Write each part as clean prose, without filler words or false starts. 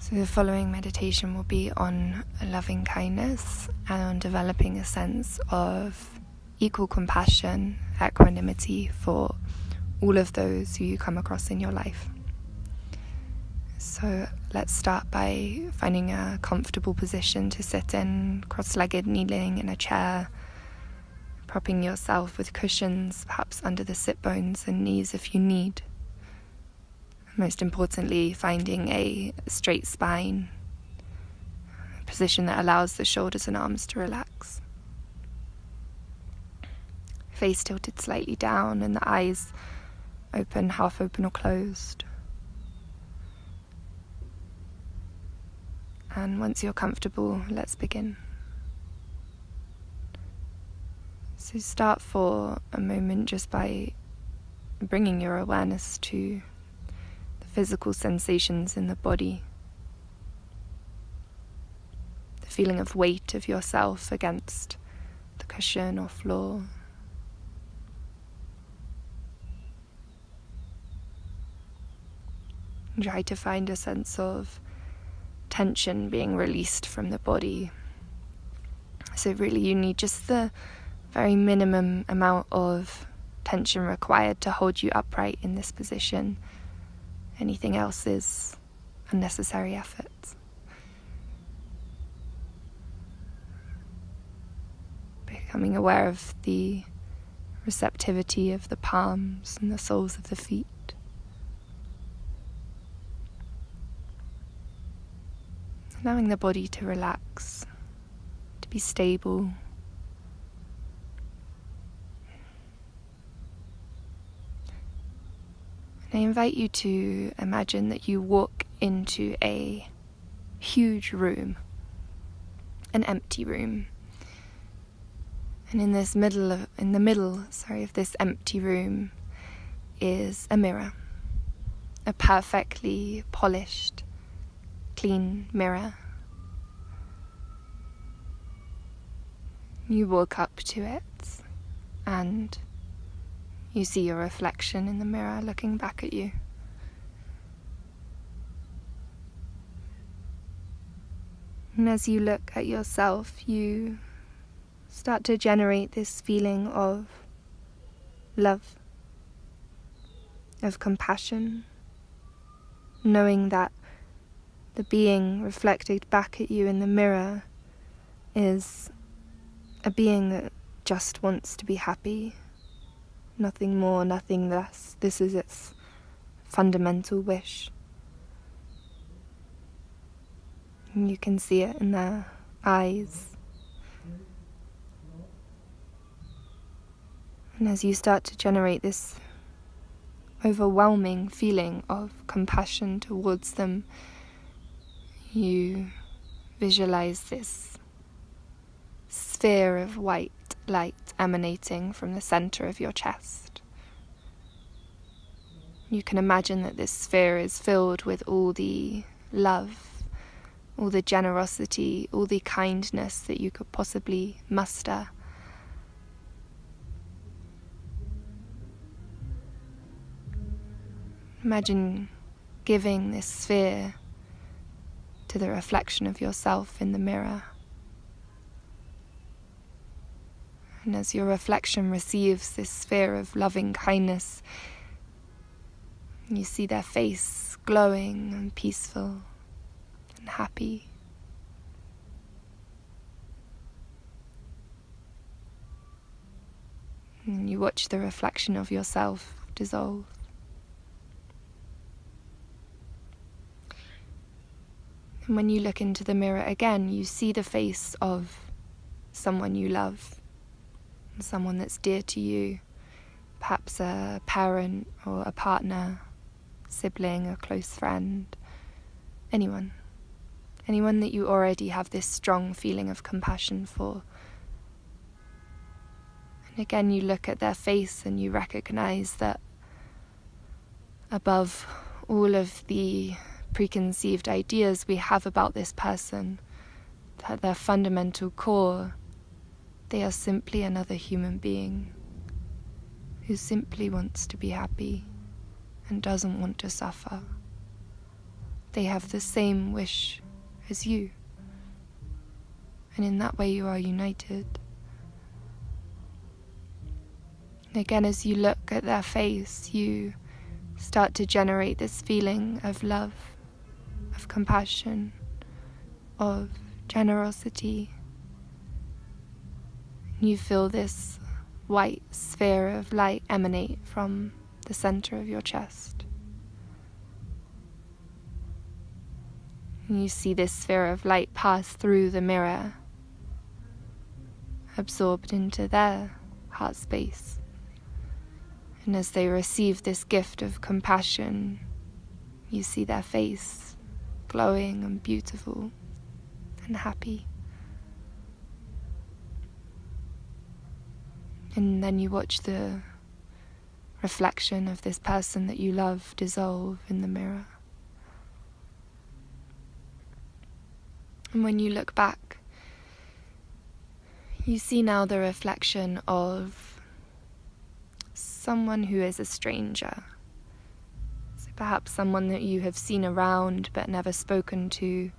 So the following meditation will be on loving kindness and on developing a sense of equal compassion, equanimity for all of those who you come across in your life. So let's start by finding a comfortable position to sit in, cross-legged, kneeling in a chair, propping yourself with cushions, perhaps under the sit bones and knees if you need. Most importantly, finding a straight spine, a position that allows the shoulders and arms to relax. Face tilted slightly down and the eyes open, half open or closed. And once you're comfortable, let's begin. So start for a moment just by bringing your awareness to physical sensations in the body, the feeling of weight of yourself against the cushion or floor. And try to find a sense of tension being released from the body. So really you need just the very minimum amount of tension required to hold you upright in this position. Anything else is unnecessary effort. Becoming aware of the receptivity of the palms and the soles of the feet. Allowing the body to relax, to be stable. I invite you to imagine that you walk into a huge room, an empty room. And in the middle of this empty room is a mirror, a perfectly polished, clean mirror. You walk up to it and you see your reflection in the mirror looking back at you. And as you look at yourself, you start to generate this feeling of love, of compassion, knowing that the being reflected back at you in the mirror is a being that just wants to be happy. Nothing more, nothing less. This is its fundamental wish. And you can see it in their eyes. And as you start to generate this overwhelming feeling of compassion towards them, you visualize this sphere of white light emanating from the center of your chest. You can imagine that this sphere is filled with all the love, all the generosity, all the kindness that you could possibly muster. Imagine giving this sphere to the reflection of yourself in the mirror. And as your reflection receives this sphere of loving kindness, you see their face glowing and peaceful and happy. And you watch the reflection of yourself dissolve. And when you look into the mirror again, you see the face of someone you love. Someone that's dear to you, perhaps a parent or a partner, sibling, a close friend, anyone that you already have this strong feeling of compassion for. And again, you look at their face and you recognize that above all of the preconceived ideas we have about this person, at their fundamental core, they are simply another human being who simply wants to be happy and doesn't want to suffer. they have the same wish as you. And in that way you are united. And again, as you look at their face, you start to generate this feeling of love, of compassion, of generosity. You feel this white sphere of light emanate from the center of your chest. And you see this sphere of light pass through the mirror, absorbed into their heart space. And as they receive this gift of compassion, you see their face glowing and beautiful and happy. And then you watch the reflection of this person that you love dissolve in the mirror. And when you look back, you see now the reflection of someone who is a stranger. So perhaps someone that you have seen around but never spoken to.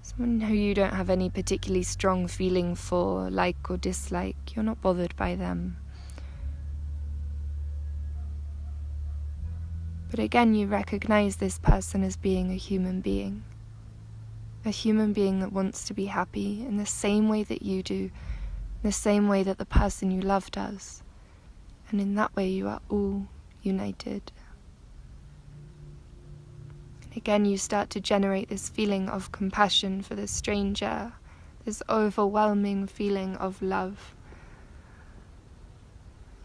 Someone who you don't have any particularly strong feeling for, like or dislike. You're not bothered by them. But again, you recognize this person as being a human being. A human being that wants to be happy in the same way that you do, in the same way that the person you love does. And in that way you are all united. Again, you start to generate this feeling of compassion for the stranger, this overwhelming feeling of love.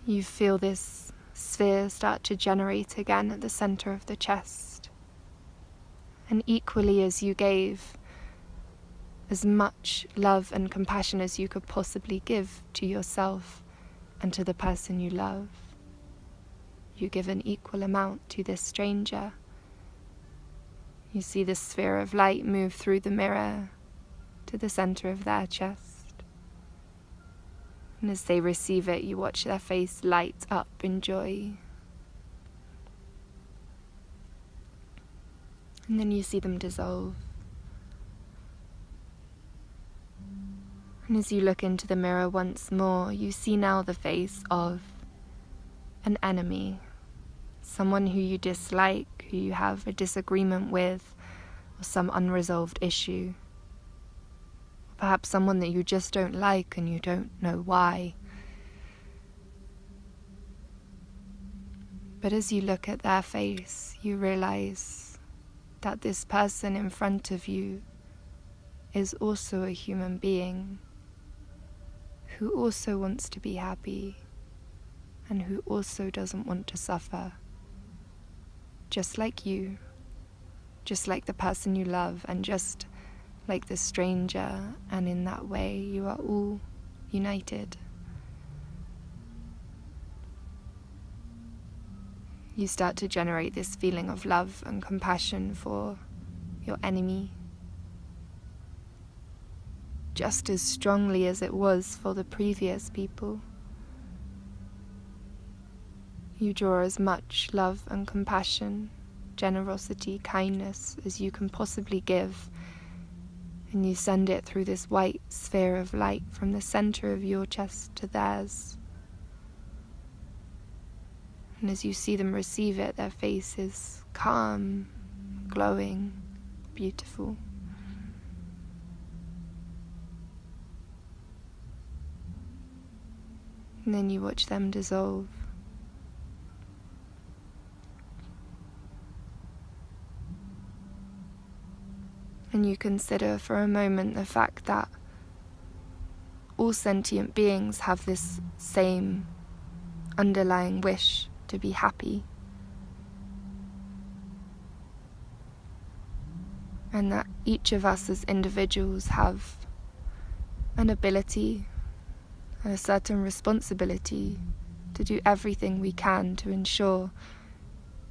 You feel this sphere start to generate again at the center of the chest. And equally as you gave as much love and compassion as you could possibly give to yourself and to the person you love, you give an equal amount to this stranger. You see this sphere of light move through the mirror to the center of their chest. And as they receive it, you watch their face light up in joy. And then you see them dissolve. And as you look into the mirror once more, you see now the face of an enemy. Someone who you dislike, who you have a disagreement with, or some unresolved issue. Or perhaps someone that you just don't like and you don't know why. But as you look at their face, you realize that this person in front of you is also a human being who also wants to be happy and who also doesn't want to suffer. Just like you, just like the person you love, and just like the stranger, and in that way you are all united. You start to generate this feeling of love and compassion for your enemy, just as strongly as it was for the previous people. You draw as much love and compassion, generosity, kindness as you can possibly give, and you send it through this white sphere of light from the center of your chest to theirs. And as you see them receive it, their face is calm, glowing, beautiful. And then you watch them dissolve. And you consider for a moment the fact that all sentient beings have this same underlying wish to be happy. And that each of us as individuals have an ability and a certain responsibility to do everything we can to ensure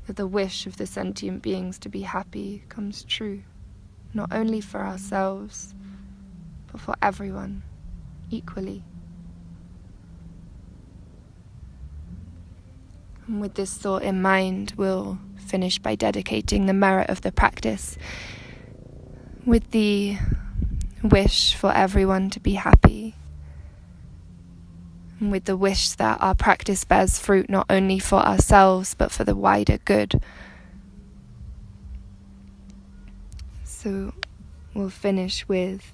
that the wish of the sentient beings to be happy comes true. Not only for ourselves, but for everyone, equally. And with this thought in mind, we'll finish by dedicating the merit of the practice with the wish for everyone to be happy, and with the wish that our practice bears fruit not only for ourselves but for the wider good. So we'll finish with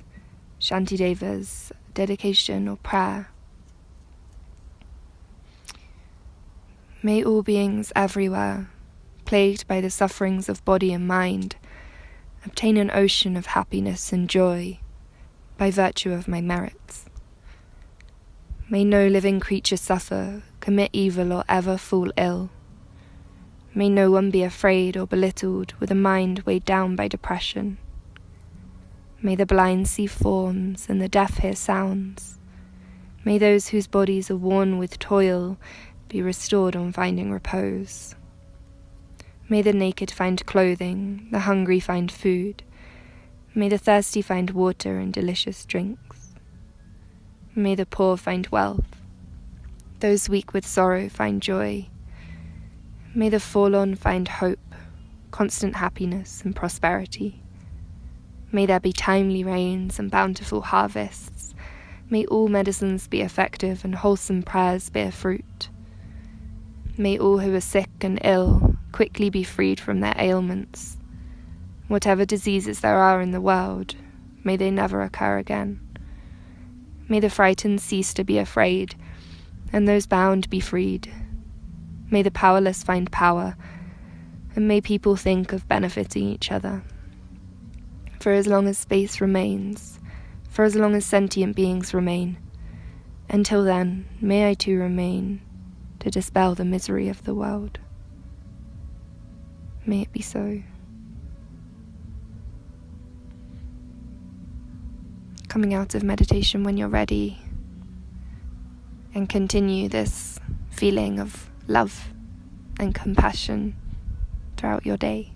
Shantideva's dedication or prayer. May all beings everywhere, plagued by the sufferings of body and mind, obtain an ocean of happiness and joy by virtue of my merits. May no living creature suffer, commit evil, or ever fall ill. May no one be afraid or belittled with a mind weighed down by depression. May the blind see forms and the deaf hear sounds. May those whose bodies are worn with toil be restored on finding repose. May the naked find clothing, the hungry find food. May the thirsty find water and delicious drinks. May the poor find wealth, those weak with sorrow find joy. May the forlorn find hope, constant happiness and prosperity. May there be timely rains and bountiful harvests. May all medicines be effective and wholesome prayers bear fruit. May all who are sick and ill quickly be freed from their ailments. Whatever diseases there are in the world, may they never occur again. May the frightened cease to be afraid, and those bound be freed. May the powerless find power, and may people think of benefiting each other. For as long as space remains, for as long as sentient beings remain, until then, may I too remain to dispel the misery of the world. May it be so. Coming out of meditation when you're ready, and continue this feeling of love and compassion throughout your day.